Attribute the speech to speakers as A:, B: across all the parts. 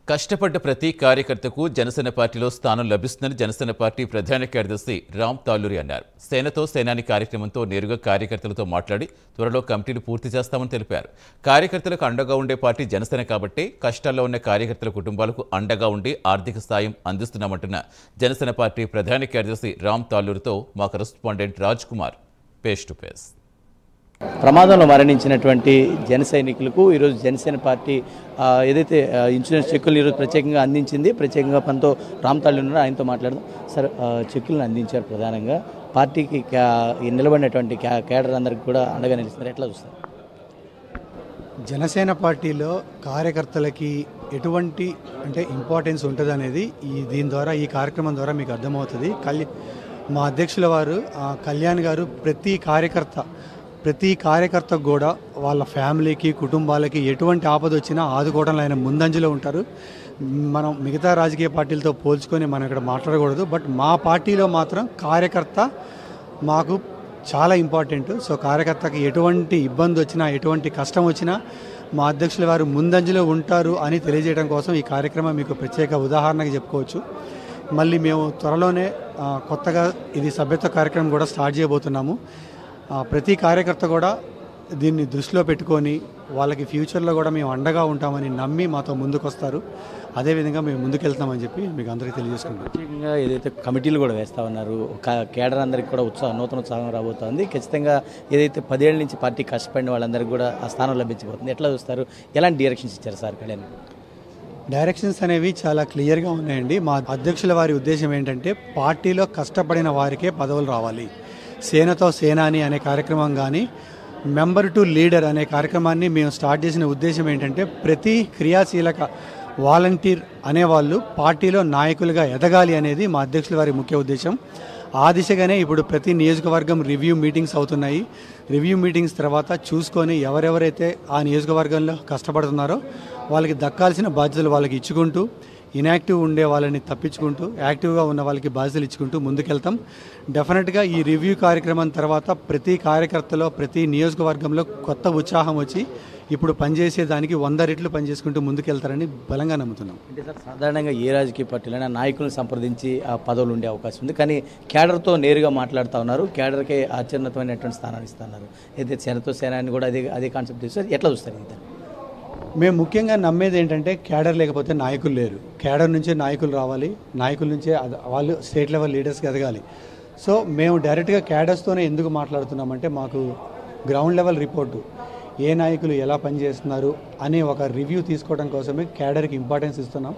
A: కష్టపడ్డ ప్రతి కార్యకర్తకు జనసేన పార్టీలో స్థానం లభిస్తుందని జనసేన పార్టీ ప్రధాన కార్యదర్శి రామ్ తాలూరి అన్నారు. సేనతో సేనాని కార్యక్రమంతో నేరుగా కార్యకర్తలతో మాట్లాడి త్వరలో కమిటీలు పూర్తి చేస్తామని తెలిపారు. కార్యకర్తలకు అండగా ఉండే పార్టీ జనసేన కాబట్టి కష్టాల్లో ఉన్న కార్యకర్తల కుటుంబాలకు అండగా ఉండి ఆర్థిక సాయం అందిస్తున్నామంటున్న జనసేన పార్టీ ప్రధాన కార్యదర్శి రామ్ తాలూరితో మా correspondent Raj Kumar face to face.
B: ప్రమాదంలో మరణించినటువంటి జన సైనికులకు ఈరోజు జనసేన పార్టీ ఏదైతే ఇన్సూరెన్స్ చెక్కులు ఈరోజు ప్రత్యేకంగా అందించింది. ప్రత్యేకంగా మనతో రామ్ తాళ్ళు ఉన్నారు, ఆయనతో మాట్లాడదాం. సార్, చెక్కులను అందించారు. ప్రధానంగా పార్టీకి నిలబడినటువంటి కేడర్ అందరికి కూడా అండగా నిలుస్తున్నారు. ఎట్లా చూస్తారు?
C: జనసేన పార్టీలో కార్యకర్తలకి ఎటువంటి ఇంపార్టెన్స్ ఉంటుంది అనేది దీని ద్వారా, ఈ కార్యక్రమం ద్వారా మీకు అర్థమవుతుంది. మా అధ్యక్షుల వారు కళ్యాణ్ గారు ప్రతి కార్యకర్తకు కూడా వాళ్ళ ఫ్యామిలీకి, కుటుంబాలకి ఎటువంటి ఆపద వచ్చినా ఆదుకోవడంలో ఆయన ముందంజలో ఉంటారు. మనం మిగతా రాజకీయ పార్టీలతో పోల్చుకొని మనం ఇక్కడ మాట్లాడకూడదు, బట్ మా పార్టీలో మాత్రం కార్యకర్త మాకు చాలా ఇంపార్టెంట్. సో కార్యకర్తకి ఎటువంటి ఇబ్బంది వచ్చినా, ఎటువంటి కష్టం వచ్చినా మా అధ్యక్షుల వారు ముందంజలో ఉంటారు అని తెలియజేయడం కోసం ఈ కార్యక్రమం మీకు ప్రత్యేక ఉదాహరణగా చెప్పుకోవచ్చు. మళ్ళీ మేము త్వరలోనే కొత్తగా ఇది సభ్యత్వ కార్యక్రమం కూడా స్టార్ట్ చేయబోతున్నాము. ప్రతి కార్యకర్త కూడా దీన్ని దృష్టిలో పెట్టుకొని వాళ్ళకి ఫ్యూచర్లో కూడా మేము అండగా ఉంటామని నమ్మి మాతో ముందుకొస్తారు. అదేవిధంగా మేము ముందుకెళ్తామని చెప్పి మీకు అందరికీ తెలియజేసుకుంటాం.
B: ప్రత్యేకంగా ఏదైతే కమిటీలు కూడా వేస్తూ ఉన్నారు, కేడర్ అందరికి కూడా నూతన ఉత్సాహం రాబోతోంది. ఖచ్చితంగా ఏదైతే 10 ఏళ్ళ నుంచి పార్టీ కష్టపడిన వాళ్ళందరికీ కూడా ఆ స్థానం లభించబోతుంది. ఎట్లా చూస్తారు? ఎలాంటి డైరెక్షన్స్ ఇచ్చారు సార్ కళ్యాణ్?
C: డైరెక్షన్స్ అనేవి చాలా క్లియర్గా ఉన్నాయండి. మా అధ్యక్షుల వారి ఉద్దేశం ఏంటంటే పార్టీలో కష్టపడిన వారికే పదవులు రావాలి. సేనతో సేనాని అనే కార్యక్రమం కానీ, మెంబర్ టు లీడర్ అనే కార్యక్రమాన్ని మేము స్టార్ట్ చేసిన ఉద్దేశం ఏంటంటే ప్రతి క్రియాశీలక వాలంటీర్ అనేవాళ్ళు పార్టీలో నాయకులుగా ఎదగాలి అనేది మా అధ్యక్షుల వారి ముఖ్య ఉద్దేశం. ఆ దిశగానే ఇప్పుడు ప్రతి నియోజకవర్గం రివ్యూ మీటింగ్స్ అవుతున్నాయి. రివ్యూ మీటింగ్స్ తర్వాత చూసుకొని ఎవరెవరైతే ఆ నియోజకవర్గంలో కష్టపడుతున్నారో వాళ్ళకి దక్కాల్సిన బాధ్యతలు వాళ్ళకి ఇచ్చుకుంటూ, ఇన్యాక్టివ్ ఉండే వాళ్ళని తప్పించుకుంటూ యాక్టివ్గా ఉన్న వాళ్ళకి బాధ్యతలు ఇచ్చుకుంటూ ముందుకెళ్తాం. డెఫినెట్గా ఈ రివ్యూ కార్యక్రమం తర్వాత ప్రతి కార్యకర్తలో, ప్రతి నియోజకవర్గంలో కొత్త ఉత్సాహం వచ్చి ఇప్పుడు పనిచేసేదానికి 100 రెట్లు పనిచేసుకుంటూ ముందుకెళ్తారని బలంగా నమ్ముతున్నాం.
B: అంటే సార్, సాధారణంగా ఏ రాజకీయ పార్టీలైనా నాయకులను సంప్రదించి ఆ పదవులు ఉండే అవకాశం ఉంది, కానీ కేడర్తో నేరుగా మాట్లాడుతూ ఉన్నారు. కేడర్కే అత్యున్నతమైనటువంటి స్థానాన్ని ఇస్తున్నారు. అయితే సేనతో సేనాన్ని కూడా అదే కాన్సెప్ట్ ఇస్తారు. ఎట్లా చూస్తారు ఇది?
C: మేము ముఖ్యంగా నమ్మేది ఏంటంటే కేడర్ లేకపోతే నాయకులు లేరు. కేడర్ నుంచే నాయకులు రావాలి, నాయకుల నుంచే వాళ్ళు స్టేట్ లెవెల్ లీడర్స్కి ఎదగాలి. సో మేము డైరెక్ట్గా కేడర్స్తోనే ఎందుకు మాట్లాడుతున్నామంటే మాకు గ్రౌండ్ లెవెల్ రిపోర్టు, ఏ నాయకులు ఎలా పనిచేస్తున్నారు అనే ఒక రివ్యూ తీసుకోవడం కోసమే కేడర్కి ఇంపార్టెన్స్ ఇస్తున్నాం.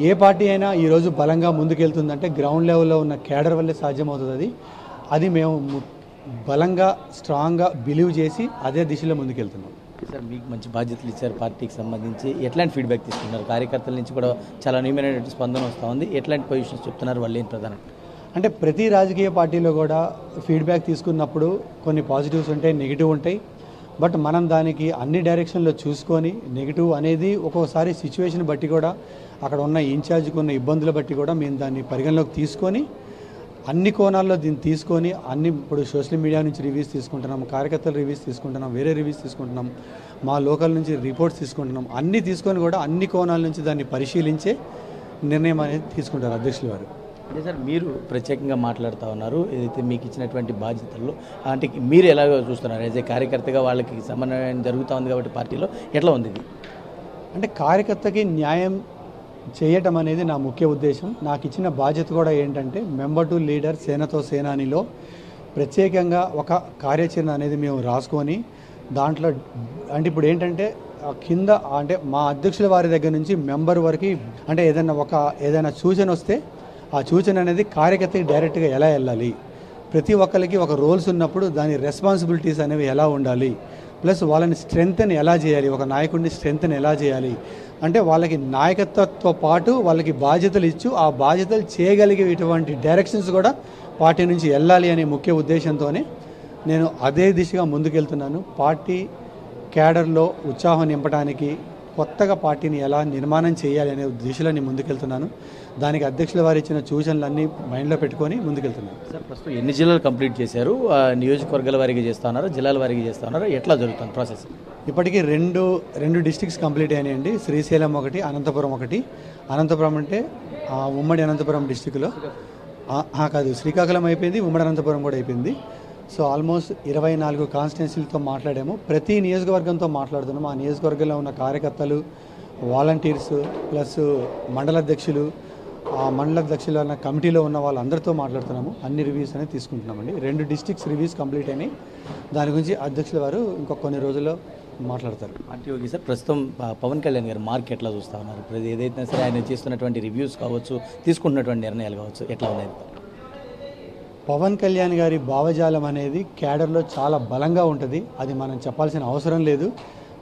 C: ఏ పార్టీ అయినా ఈరోజు బలంగా ముందుకెళ్తుందంటే గ్రౌండ్ లెవెల్లో ఉన్న కేడర్ వల్లే సాధ్యమవుతుంది. అది మేము బలంగా, స్ట్రాంగ్గా బిలీవ్ చేసి అదే దిశలో ముందుకెళ్తున్నాం.
B: సార్, మీకు మంచి బాధ్యతలు ఇచ్చారు పార్టీకి సంబంధించి. ఎట్లాంటి ఫీడ్బ్యాక్ తీసుకున్నారు? కార్యకర్తల నుంచి కూడా చాలా న్యూమైనటువంటి స్పందన వస్తూ ఉంది. ఎట్లాంటి పొజిషన్స్ చెప్తున్నారు వాళ్ళు? ఏం ప్రధానం
C: అంటే ప్రతి రాజకీయ పార్టీలో కూడా ఫీడ్బ్యాక్ తీసుకున్నప్పుడు కొన్ని పాజిటివ్స్ ఉంటాయి, నెగిటివ్ ఉంటాయి. బట్ మనం దానికి అన్ని డైరెక్షన్లో చూసుకొని, నెగిటివ్ అనేది ఒక్కోసారి సిచ్యువేషన్ బట్టి కూడా, అక్కడ ఉన్న ఇన్ఛార్జ్కి ఉన్న ఇబ్బందులు బట్టి కూడా మేము దాన్ని పరిగణలోకి తీసుకొని అన్ని కోణాల్లో దీన్ని తీసుకొని ఇప్పుడు సోషల్ మీడియా నుంచి రివ్యూస్ తీసుకుంటున్నాం, కార్యకర్తల రివ్యూస్ తీసుకుంటున్నాం, వేరే రివ్యూస్ తీసుకుంటున్నాం, మా లోకల్ నుంచి రిపోర్ట్స్ తీసుకుంటున్నాం. అన్నీ తీసుకొని కూడా అన్ని కోణాల నుంచి దాన్ని పరిశీలించే నిర్ణయం అనేది తీసుకుంటారు అధ్యక్షుల వారు.
B: అంటే సార్, మీరు ప్రత్యేకంగా మాట్లాడుతూ ఉన్నారు. ఏదైతే మీకు ఇచ్చినటువంటి బాధ్యతల్లో అంటే మీరు ఎలాగో చూస్తున్నారు? యాజ్ ఏ కార్యకర్తగా వాళ్ళకి సమన్వయం జరుగుతూ ఉంది కాబట్టి పార్టీలో ఎట్లా ఉంది ఇది?
C: అంటే కార్యకర్తకి న్యాయం చేయటం అనేది నా ముఖ్య ఉద్దేశం. నాకు ఇచ్చిన బాధ్యత కూడా ఏంటంటే మెంబర్ టు లీడర్, సేనతో సేనానిలో ప్రత్యేకంగా ఒక కార్యాచరణ అనేది మేము రాసుకొని దాంట్లో అంటే ఇప్పుడు ఏంటంటే కింద అంటే మా అధ్యక్షుల వారి దగ్గర నుంచి మెంబర్ వరకు అంటే ఏదైనా సూచన వస్తే ఆ సూచన అనేది కార్యకర్తకి డైరెక్ట్గా ఎలా వెళ్ళాలి, ప్రతి ఒక్కరికి ఒక రోల్స్ ఉన్నప్పుడు దాని రెస్పాన్సిబిలిటీస్ అనేవి ఎలా ఉండాలి, ప్లస్ వాళ్ళని స్ట్రెంగ్త్ని ఎలా చేయాలి, ఒక నాయకుడిని స్ట్రెంగ్త్ని ఎలా చేయాలి అంటే వాళ్ళకి నాయకత్వంతో పాటు వాళ్ళకి బాధ్యతలు ఇచ్చు ఆ బాధ్యతలు చేయగలిగే ఇటువంటి డైరెక్షన్స్ కూడా పార్టీ నుంచి వెళ్ళాలి అనే ముఖ్య ఉద్దేశంతోనే నేను అదే దిశగా ముందుకెళ్తున్నాను. పార్టీ కేడర్లో ఉత్సాహం నింపడానికి, కొత్తగా పార్టీని ఎలా నిర్మాణం చేయాలి అనే దిశలో నేను ముందుకెళ్తున్నాను. దానికి అధ్యక్షుల వారు ఇచ్చిన సూచనలన్నీ మైండ్లో పెట్టుకొని ముందుకెళ్తున్నాను.
B: సార్ ప్రస్తుతం ఎన్ని జిల్లాలు కంప్లీట్ చేశారు? నియోజకవర్గాల వారికి చేస్తా ఉన్నారా, జిల్లాల వారికి చేస్తా ఉన్నారా, ఎట్లా జరుగుతుంది ప్రాసెస్?
C: ఇప్పటికీ రెండు డిస్ట్రిక్ట్స్ కంప్లీట్ అయినాయండి. శ్రీశైలం ఒకటి, అనంతపురం ఒకటి. అనంతపురం అంటే ఉమ్మడి అనంతపురం డిస్టిక్లో కాదు, శ్రీకాకుళం అయిపోయింది, ఉమ్మడి అనంతపురం కూడా అయిపోయింది. సో ఆల్మోస్ట్ 24 కాన్స్టిట్యున్సీలతో మాట్లాడాము. ప్రతి నియోజకవర్గంతో మాట్లాడుతున్నాము. ఆ నియోజకవర్గంలో ఉన్న కార్యకర్తలు, వాలంటీర్స్ ప్లస్ మండల అధ్యక్షులు, ఆ మండల అధ్యక్షులు అన్న కమిటీలో ఉన్న వాళ్ళందరితో మాట్లాడుతున్నాము. అన్ని రివ్యూస్ అనేది తీసుకుంటున్నామండి. 2 డిస్ట్రిక్ట్స్ రివ్యూస్ కంప్లీట్ అయినాయి. దాని గురించి అధ్యక్షుల వారు ఇంకొక కొన్ని రోజుల్లో మాట్లాడతారు.
B: Party okay sir. ప్రస్తుతం పవన్ కళ్యాణ్ గారు మార్క్ ఎట్లా చూస్తూ ఉన్నారు? ఏదైతే సరే ఆయన చేస్తున్నటువంటి రివ్యూస్ కావచ్చు, తీసుకుంటున్నటువంటి నిర్ణయాలు కావచ్చు, ఎట్లా ఉన్నాయి?
C: పవన్ కళ్యాణ్ గారి భావజాలం అనేది క్యాడర్లో చాలా బలంగా ఉంటుంది. అది మనం చెప్పాల్సిన అవసరం లేదు.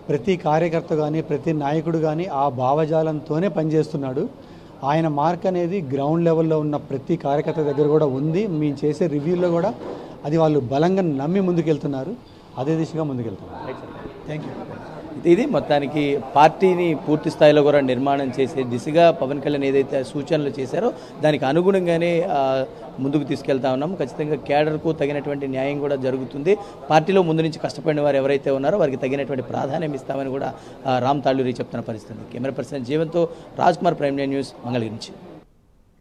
C: ప్రతి కార్యకర్త కానీ ప్రతి నాయకుడు కానీ ఆ భావజాలంతోనే పనిచేస్తున్నాడు. ఆయన మార్క్ అనేది గ్రౌండ్ లెవెల్లో ఉన్న ప్రతి కార్యకర్త దగ్గర కూడా ఉంది. మేము చేసే రివ్యూలో కూడా అది వాళ్ళు బలంగా నమ్మి ముందుకెళ్తున్నారు. అదే దిశగా ముందుకెళ్తున్నారు. Thank you.
B: ఇది మొత్తానికి పార్టీని పూర్తి స్థాయిలో కూడా నిర్మాణం చేసే దిశగా పవన్ కళ్యాణ్ ఏదైతే సూచనలు చేశారో దానికి అనుగుణంగానే ముందుకు తీసుకెళ్తా ఉన్నాం. ఖచ్చితంగా క్యాడర్కు తగినటువంటి న్యాయం కూడా జరుగుతుంది. పార్టీలో ముందు నుంచి కష్టపడిన వారు ఎవరైతే ఉన్నారో వారికి తగినటువంటి ప్రాధాన్యం ఇస్తామని కూడా రామ్ తాళ్ళూరి చెప్తున్న పరిస్థితి. కెమెరా పర్సన్ జీవన్తో రాజ్ కుమార్, ప్రైమ్ న్యూస్, మంగళగిరి నుంచి.